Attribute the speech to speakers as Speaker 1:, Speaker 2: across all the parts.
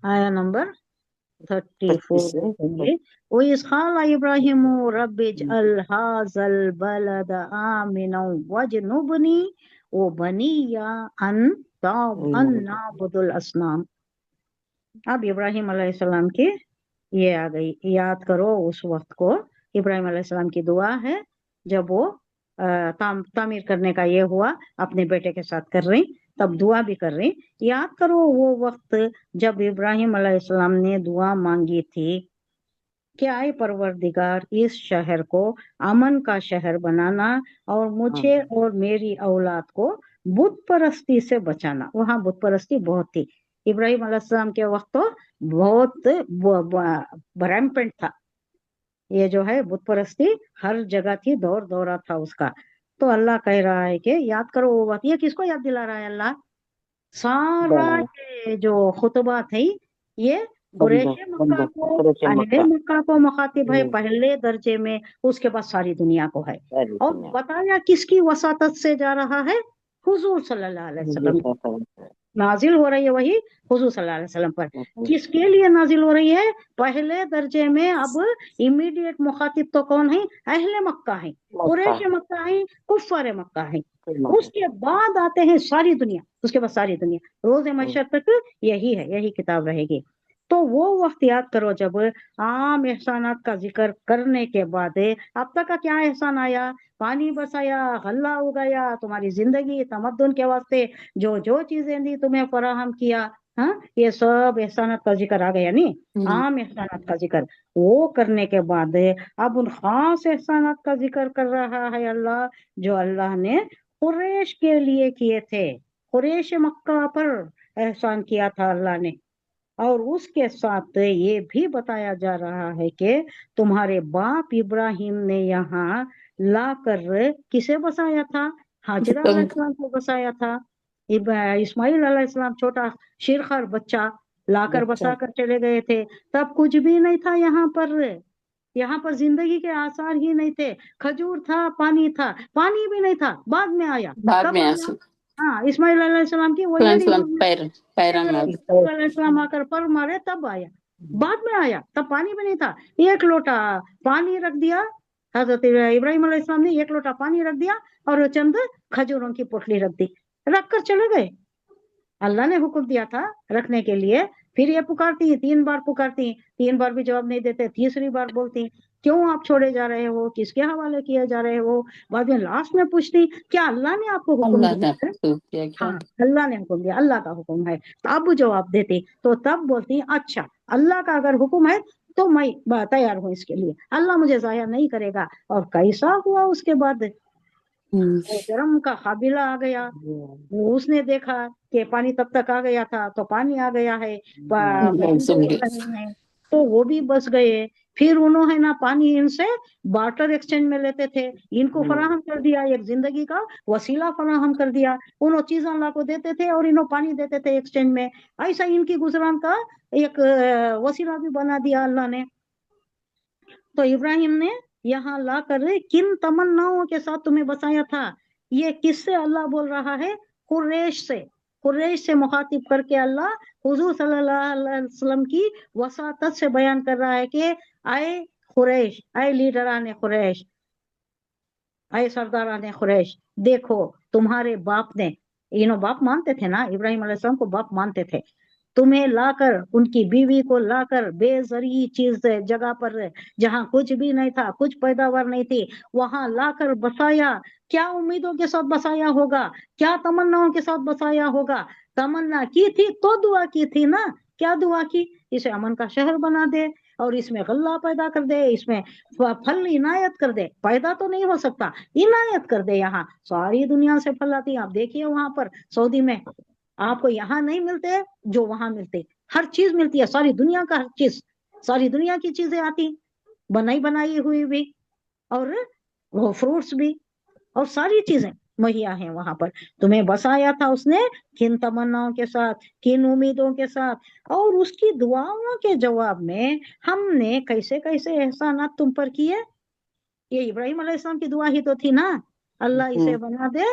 Speaker 1: आया नंबर 34
Speaker 2: 25
Speaker 1: देखेंगे। वइज़ क़ाल इब्राहिम रब्बिजअल हाज़ल बलद आमिना वज्नुबनी व बनिया अन नअबुदुल अस्नाम। अब इब्राहिम अलैहिस्सलाम की ये आ गई, याद करो उस वक्त को। इब्राहिम अलैहिस्सलाम की दुआ है जब वो तामीर करने का ये हुआ, अपने बेटे के साथ कर रही, तब दुआ भी कर रही। याद करो वो वक्त जब इब्राहिम अलैहिस्सलाम ने दुआ मांगी थी कि आए परवरदिगार, इस शहर को अमन का शहर बनाना और मुझे और मेरी औलाद को बुत परस्ती से बचाना। वहां बुत परस्ती बहुत थी इब्राहिम अलैहिस्सलाम के वक्त, तो बहुत रैम्पेंट था ये जो है बुत परस्ती, हर जगह थी, दौर दौरा था उसका। तो अल्लाह कह रहा है कि याद करो वो बात। ये किसको याद दिला रहा है अल्लाह? सारा ये जो खुतबा थी ये कुरैश मक्का को, अहले मक्का को मुखातिब है पहले दर्जे में, उसके बाद सारी दुनिया को है। और बताया किसकी वसातत से जा रहा है? हुजूर सल्लल्लाहु अलैहि वसल्लम नाजिल हो रही है, वही हुजूर सल्लल्लाहु अलैहि वसल्लम पर। किसके लिए नाजिल हो रही है? पहले दर्जे में अब इमीडिएट मुखातिब तो कौन है? अहले मक्का है, कुरैश मक्का है, कुफार मक्का है। उसके बाद आते हैं सारी दुनिया, उसके बाद सारी दुनिया रोज महशर तक यही है, यही किताब रहेगी। तो वो वक्त याद करो जब आम एहसानात का जिक्र करने के बाद अब तक का क्या एहसान आया? पानी बरसाया, हल्ला उगाया, तुम्हारी जिंदगी तमद्दुन के वास्ते जो जो चीजें दी तुम्हें फराहम किया, हाँ, ये सब एहसानात का जिक्र आ गया नहीं, आम एहसानात का जिक्र। वो करने के बाद अब उन खास एहसानात का जिक्र कर रहा है अल्लाह, जो अल्लाह ने कुरैश के लिए किए थे। कुरैश मक्का पर एहसान किया था अल्लाह ने। और उसके साथ ये भी बताया जा रहा है कि तुम्हारे बाप इब्राहिम ने यहाँ लाकर किसे बसाया था? हाजिरा अलैहिस्सलाम को बसाया था। इस्माइल अलैहिस्सलाम छोटा शिरखर बच्चा लाकर बसा कर चले गए थे, तब कुछ भी नहीं था यहाँ पर। यहाँ पर जिंदगी के आसार ही नहीं थे। खजूर था, पानी था, पानी भी नहीं था, बाद में आया। कब आया? हाँ, इस्माइल अलैहिस्सलाम की वही अलैहिस्सलाम आकर पर मारे तब आया, बाद में आया, तब पानी भी नहीं था। एक लोटा पानी रख दिया, हजरत इब्राहिम अलैहिस्सलाम ने एक लोटा पानी रख दिया और चंद खजूरों की पोटली रख दी, रख कर चले गए। अल्लाह ने हुक्म दिया था रखने के लिए। फिर ये पुकारती, 3 बार पुकारती, 3 बार भी जवाब नहीं देते, तीसरी बार बोलती क्यों आप छोड़े जा रहे हो, किसके हवाले किए जा रहे हो? बाद में लास्ट में पूछती क्या अल्लाह ने आपको हुक्म दिया है? हाँ, अल्लाह ने हुक्म दिया, अल्लाह का हुक्म है। तब जवाब देती, तो तब बोलती अच्छा अल्लाह का अगर हुक्म है तो मैं तैयार हूँ इसके लिए, अल्लाह मुझे जाया नहीं करेगा। और कैसा हुआ उसके बाद? वो गर्म का काबिला आ गया, वो उसने देखा कि पानी तब तक आ गया था, तो पानी आ गया है, नहीं है, तो वो भी बच गए। फिर उन्होंने ना पानी इनसे बार्टर एक्सचेंज में लेते थे, इनको फराहम कर दिया, एक जिंदगी का वसीला फराहम कर दिया। उन्हों चीज अल्लाह को देते थे और इन्हों पानी देते थे एक्सचेंज में। ऐसा इनकी गुजरान का एक वसीला भी बना दिया अल्लाह ने। तो इब्राहिम ने यहाँ ला कर किन तमन्नाओं के साथ तुम्हें बसाया था? ये किससे अल्लाह बोल रहा है? कुरैश से। कुरैश से मुखातिब करके अल्लाह हुजूर सल्लल्लाहु अलैहि वसल्लम की वसातत से बयान कर रहा है कि आए कुरैश, आए लीडरान कुरैश, आए सरदारान कुरैश, देखो तुम्हारे बाप ने, इन्हों बाप मानते थे ना, इब्राहिम अलैहिस्सलाम को बाप मानते थे, तुम्हें लाकर, उनकी बीवी को लाकर बेजरी चीज जगह पर, जहां कुछ भी नहीं था, कुछ पैदावार नहीं थी, वहां लाकर बसाया। क्या उम्मीदों के साथ बसाया होगा? क्या तमन्नाओं के साथ बसाया होगा? तमन्ना की थी तो दुआ की थी ना। क्या दुआ की? इसे अमन का शहर बना दे और इसमें गल्ला पैदा कर दे, इसमें फल इनायत कर दे। पैदा तो नहीं हो सकता, इनायत कर दे। यहाँ सारी दुनिया से फल आती है, आप देखिए वहां पर सऊदी में, आपको यहाँ नहीं मिलते जो वहां मिलते, हर चीज मिलती है, सारी दुनिया का हर चीज, सारी दुनिया की चीजें आती, बनाई बनाई हुई भी, और वो फ्रूट्स भी, और सारी चीजें मुहैया हैं वहां पर। तुम्हें बसाया था उसने किन तमन्नाओं के साथ, किन उम्मीदों के साथ, और उसकी दुआओं के जवाब में हमने कैसे कैसे एहसानात तुम पर किए। ये इब्राहिम अलैहिस्सलाम की दुआ ही तो थी ना, अल्लाह इसे बना दे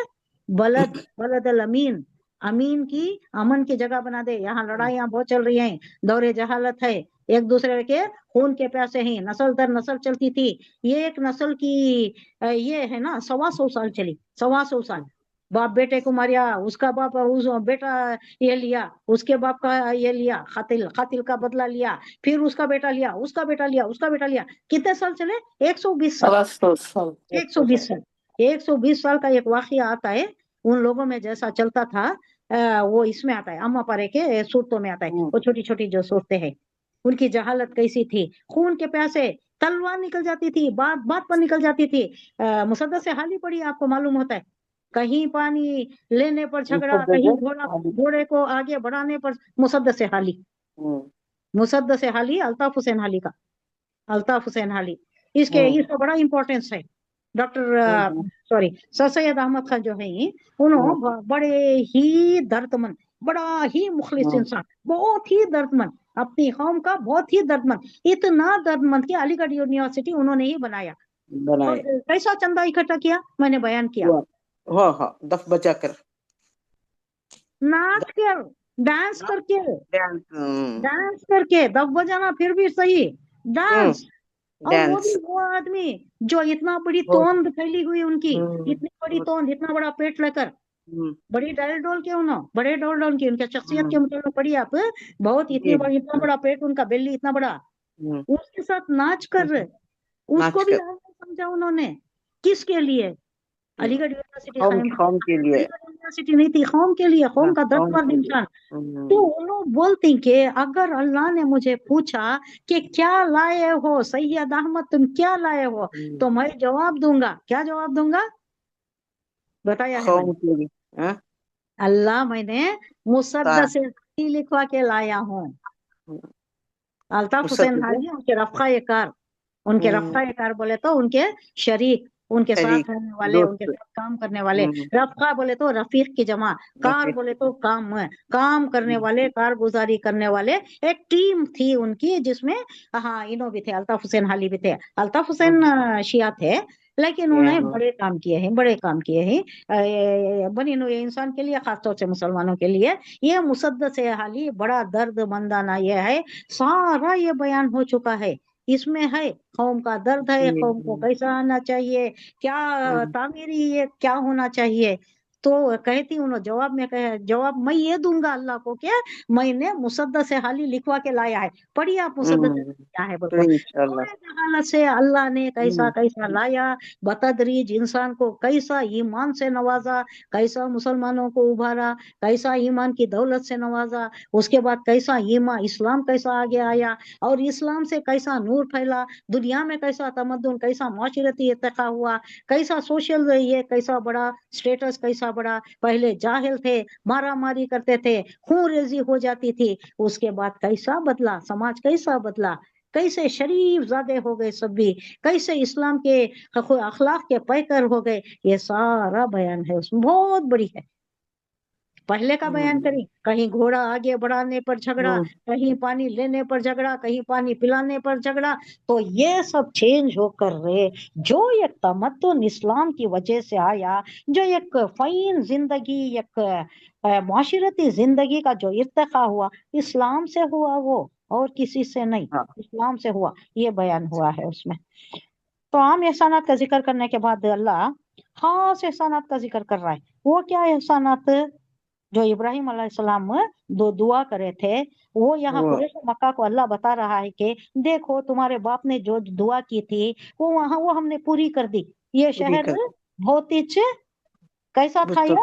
Speaker 1: बलद बलद अल अमीन, अमीन की अमन की जगह बना दे। यहाँ लड़ाइयाँ बहुत चल रही हैं, दौरे जहालत है, एक दूसरे के खून के प्यासे हैं, नस्ल दर नस्ल चलती थी। ये एक नस्ल की ये है ना, 125 साल चली, 125 साल। बाप बेटे को मारिया, उसका बाप उस बेटा ये लिया, उसके बाप का ये लिया, कातिल कातिल का बदला लिया, फिर उसका बेटा लिया, उसका बेटा लिया, उसका बेटा लिया। कितने साल चले? 120 साल।
Speaker 2: 100 साल
Speaker 1: 120 साल। 120 साल का एक वाकया आता है उन लोगों में, जैसा चलता था वो इसमें आता है, अम्मा पारे के सूरतों में आता है। वो छोटी छोटी जो सूरतें हैं, उनकी जहालत कैसी थी, खून के प्यासे, तलवार निकल जाती थी, बात बात पर निकल जाती थी। मुसद्दस से हाली पड़ी, आपको मालूम होता है, कहीं पानी लेने पर झगड़ा, कहीं घोड़े को आगे बढ़ाने पर मुसद्दस से हाली। मुसद्दस से हाली अल्ताफ हुसैन हाली का, अल्ताफ हुसैन हाली, इसका बड़ा इंपॉर्टेंस है। Doctor sorry sir Syed Ahmad Khan जो है उन्होंने बड़े ही दर्दमंद, बड़ा ही मुखलिस इंसान, बहुत ही दर्दमंद, अपनी कौम का बहुत ही दर्दमंद, इतना दर्दमंद कि अलीगढ़ यूनिवर्सिटी उन्होंने ही बनाया। और कैसा चंदा इकट्ठा किया, मैंने बयान किया,
Speaker 2: हाँ दफ बजा कर,
Speaker 1: नाच कर, डांस करके,
Speaker 2: डांस,
Speaker 1: डांस करके, दफ बजाना फिर भी सही, डांस। और वो भी वो आदमी जो इतना बड़ी तोंद फैली हुई उनकी, इतनी बड़ी तोंद, इतना बड़ा पेट लेकर, बड़ी डल डोल के उन्होंने, बड़े डोल डोल की उनके शख्सियत के मुताबिक पढ़िए आप, बहुत इतनी बड़ी, इतना बड़ा पेट उनका, बेली इतना बड़ा, उसके साथ नाच कर, उसको भी समझा उन्होंने, किसके लिए? अलीगढ़ यूनिवर्सिटी
Speaker 2: कौम के लिए,
Speaker 1: यूनिवर्सिटी नहीं थी, कौम के लिए, कौम का दर्दमंद इंसान। तो उन्होंने बोलते कि अगर अल्लाह ने मुझे पूछा कि क्या लाए हो सैयद अहमद, तुम क्या लाए हो, तो मैं जवाब दूंगा, क्या जवाब दूंगा? बताया है मैंने, अल्लाह मैंने मुसद्दस से लिखवा के लाया हूँ। अल्ताफ हुसैन हाजी उनके रफ़ा कार, उनके रफ़ा कार बोले तो उनके शरीक, उनके साथ रहने वाले, उनके साथ काम करने वाले। रफ़ा बोले तो रफीक की जमा, कार बोले तो काम करने वाले, कारगुजारी करने वाले, एक टीम थी उनकी, जिसमें हाँ इनो भी थे, अल्ताफ हुसैन हाली भी थे। अल्ताफ हुसैन शिया थे, लेकिन उन्हें बड़े काम किए हैं, बड़े काम किए हैं बनी नूए इंसान के लिए, खासतौर से मुसलमानों के लिए। ये मुसद्दस हाली बड़ा दर्द मंदाना ये है, सारा ये बयान हो चुका है, इसमें है कौम का दर्द है, कौम को कैसा आना चाहिए, क्या तामीरी ये क्या होना चाहिए। तो कहती हूँ जवाब में जवाब मैं ये दूंगा अल्लाह को कि मैंने मुसद्दस हाली लिखवा के लाया है। पढ़िए आप मुसद्दस क्या है, बिल्कुल जहालत से अल्लाह ने कैसा कैसा लाया, बतदरीज इंसान को कैसा ईमान से नवाजा, कैसा मुसलमानों को उभारा, कैसा ईमान की दौलत से नवाजा, उसके बाद कैसा ईमान इस्लाम कैसा आगे आया, और इस्लाम से कैसा नूर फैला, दुनिया में कैसा तमद्दुन, कैसा माशरती इर्तिका हुआ, कैसा सोशल ये कैसा बड़ा स्टेटस, कैसा बड़ा, पहले जाहिल थे, मारा मारी करते थे, खून रेजी हो जाती थी, उसके बाद कैसा बदला समाज, कैसा बदला, कैसे शरीफ ज़ादे हो गए सब भी, कैसे इस्लाम के अखलाक के पैकर हो गए, ये सारा बयान है उसमें, बहुत बड़ी है। पहले का बयान करें, कहीं घोड़ा आगे बढ़ाने पर झगड़ा, कहीं पानी लेने पर झगड़ा, कहीं पानी पिलाने पर झगड़ा, तो ये सब चेंज होकर रहे, जो एक तमद्दुन इस्लाम की वजह से आया, जो एक फाइन जिंदगी, एक माशरती जिंदगी का जो इर्तिका हुआ, इस्लाम से हुआ वो, और किसी से नहीं, इस्लाम से हुआ, ये बयान हुआ है उसमें। तो आम एहसानात का जिक्र करने के बाद अल्लाह खास एहसानात का जिक्र कर रहा है। वो क्या एहसानात? जो इब्राहिम अलैहिस्सलाम दो दुआ करे थे, वो यहाँ कुरैश मक्का को अल्लाह बता रहा है कि देखो तुम्हारे बाप ने जो दुआ की थी वो वहां वो हमने पूरी कर दी। ये शहर भौतिक कैसा था, ये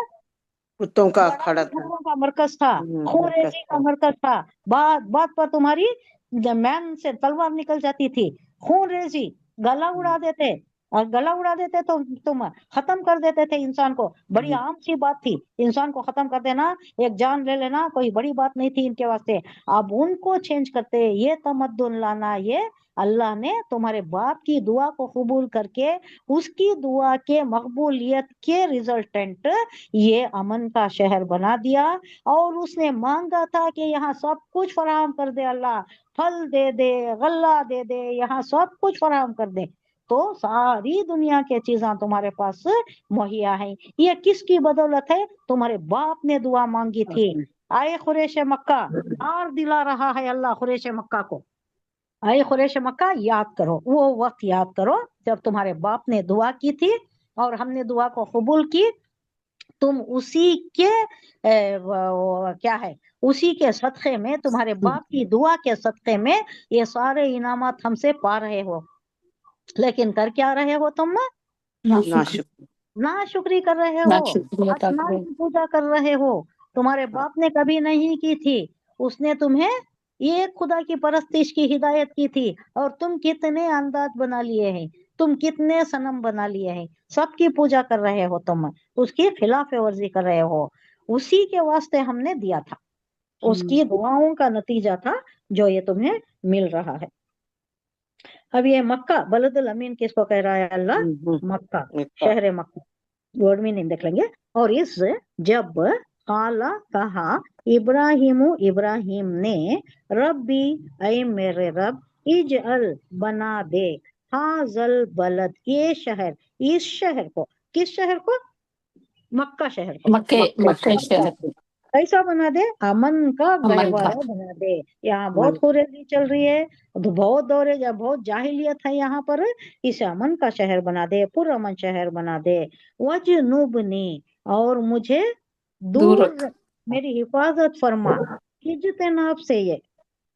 Speaker 2: कुत्तों का अखाड़ा था,
Speaker 1: का मरकज था, खूनरेजी का मरकज था, बात बात पर तुम्हारी मैन से तलवार निकल जाती थी, खूनरेजी, गला उड़ा देते, और गला उड़ा देते तो तुम खत्म कर देते थे इंसान को, बड़ी आम सी बात थी, इंसान को खत्म कर देना, एक जान ले लेना कोई बड़ी बात नहीं थी इनके वास्ते। अब उनको चेंज करते, ये तमद्दुन लाना, ये अल्लाह ने तुम्हारे बाप की दुआ को कबूल करके उसकी दुआ के मकबूलियत के रिजल्टेंट ये अमन का शहर बना दिया। और उसने मांगा था कि यहाँ सब कुछ फराहम कर दे अल्लाह, फल दे दे, गल्ला दे दे, यहाँ सब कुछ फराहम कर दे। तो सारी दुनिया के चीजें तुम्हारे पास मुहैया है। ये किसकी बदौलत है? तुम्हारे बाप ने दुआ मांगी थी। आए खुरैश मक्का, और दिला रहा है अल्लाह खुरैश मक्का को, आए खुरैश मक्का याद करो, वो वक्त याद करो जब तुम्हारे बाप ने दुआ की थी और हमने दुआ को कबूल की। तुम उसी के क्या है, उसी के सदक़े में, तुम्हारे बाप की दुआ के सदक़े में ये सारे इनामात हमसे पा रहे हो। लेकिन कर क्या रहे हो तुम? नाशुक्री कर रहे हो, असनाम की पूजा कर रहे हो। तुम्हारे बाप ने कभी नहीं की थी, उसने तुम्हें एक खुदा की परस्तिश की हिदायत की थी, और तुम कितने अंदाज बना लिए हैं, तुम कितने सनम बना लिए हैं, सबकी पूजा कर रहे हो, तुम उसकी खिलाफ वर्जी कर रहे हो। उसी के वास्ते हमने दिया था, उसकी दुआओं का नतीजा था जो ये तुम्हें मिल रहा है। अब ये मक्का, बलदुल अमीन किसको कह रहा है अल्लाह? मक्का, शहर मक्का, वर्ड मीनिंग देख लेंगे। और इस जब काला कहा इब्राहिम ने रब्बी ऐ मेरे रब, इजअल बना दे, हाजल बलद, ये शहर, इस शहर को, किस शहर को? मक्का शहर को,
Speaker 3: मक्के शहर
Speaker 1: कैसा बना दे? अमन का गहवारा बना दे। यहाँ बहुत खुरेजी चल रही है, बहुत दौरे, बहुत जाहिलियत है यहाँ पर, इसे अमन का शहर बना दे, पुरअमन शहर बना दे। वजनुबनी, और मुझे दूर, मेरी हिफाजत फरमा, इज्तनाब से, ये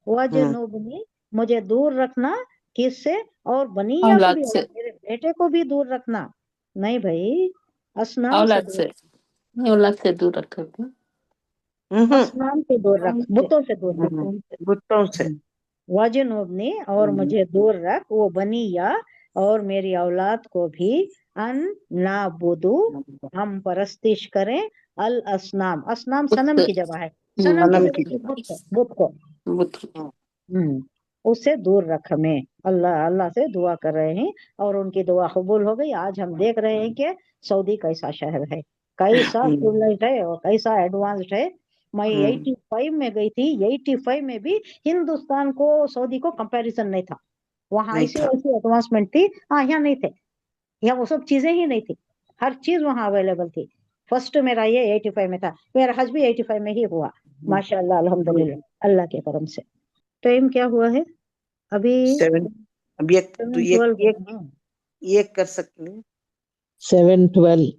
Speaker 1: वजनुबनी, मुझे दूर रखना, किससे? और बनिया को भी, मेरे बेटे को भी दूर रखना। नहीं भाई, असनाम
Speaker 3: से दूर रखो,
Speaker 1: असनाम से दूर रख, बुतों से दूर रख,
Speaker 2: बुतों से।
Speaker 1: वजनुबनी, और मुझे दूर रख, वो बनिया, और मेरी औलाद को भी, अन नाबुदु, हम परस्तिश करें, अल असनाम, असनाम सनम की जगह है, सनम की जगह बुत को, उससे दूर रख हमें। अल्लाह से दुआ कर रहे हैं और उनकी दुआ कबूल हो गई। आज हम देख रहे हैं कि सऊदी कैसा शहर है, कैसा सिविलाइज्ड है और कैसा एडवांस्ड है। मैं 85 में गई थी, 85 में भी हिंदुस्तान को, सऊदी को कंपैरिजन नहीं था। वहां ऐसी एडवांसमेंट थी, हाँ यहाँ नहीं थे, यहाँ वो सब चीजें ही नहीं थी, हर चीज वहां अवेलेबल थी। फर्स्ट मेरा ये 85 में था, मेरा हज भी 85 में ही हुआ, माशाल्लाह अल्हम्दुलिल्लाह, अल्लाह के करम से। टाइम क्या हुआ है अभी?
Speaker 2: 7, अभी एक कर सकते हैं
Speaker 4: 7:12